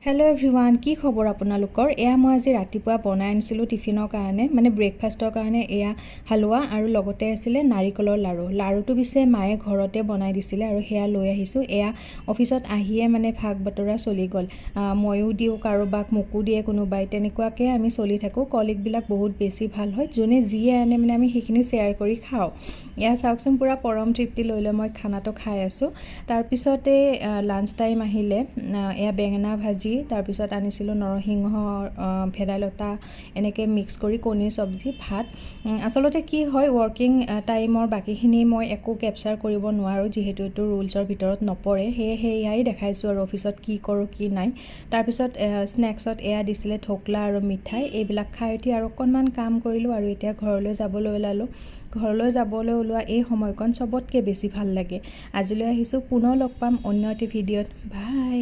Hello everyone की खबर आपनालोकर एया मैं आज रातिपुवा बनाई आनिसिलो टिफिनर कारणे माने ब्रेकफास्टर कारणे एया हालुवा आरु लगते आसिले नारिकলৰ लारु लारुটো बिसे माये घरते बनाई दिसिले आरु हेया লৈ আহিছো एया अफिसत आहिए माने भाग बतरा चली गल मयु दिउ कारोबाक मुकु दिए कोनोबाई तेनेकुवाके आमी चली थाको कलिग बिलाक बहुत बेसी ভাল হয় जोने जिए आने माने आमी हेखिनि शेयर करि खाও एया साउकसन पुरा परम तृप्ति लैले मैं खानाটো खाइ आसो तार पिसते लांच टाइम आहिले एया बेंगना भाजी तार पिছত आनिसिलो नरसिंह भेदाइलता एनेके मिक्स करी कणीर सब्जी भात आसलते की হয় वर्किंग टाइমৰ बाकीখিনি মই একো ক্যাপচাৰ কৰিব নোৱাৰো যেহেতু এটো ৰুলছৰ ভিতৰত নপৰে হে ইয়াই দেখাইছো আৰু অফিসত কি কৰো কি নাই তাৰ পিছত স্ন্যাক্সত এয়া দিছিলে ঢোকলা আৰু মিঠাই এইবিলাক খাই উঠি আৰু অকনমান কাম কৰিলো আৰু এতিয়া ঘৰলৈ যাবলৈ ওলালো ঘৰলৈ যাবলৈ ওলোৱা এই সময়কণ সবতকে বেছি ভাল লাগে আজিলৈ আহিছো পুনৰ লগ পাম অন্য এটা ভিডিঅত বাই।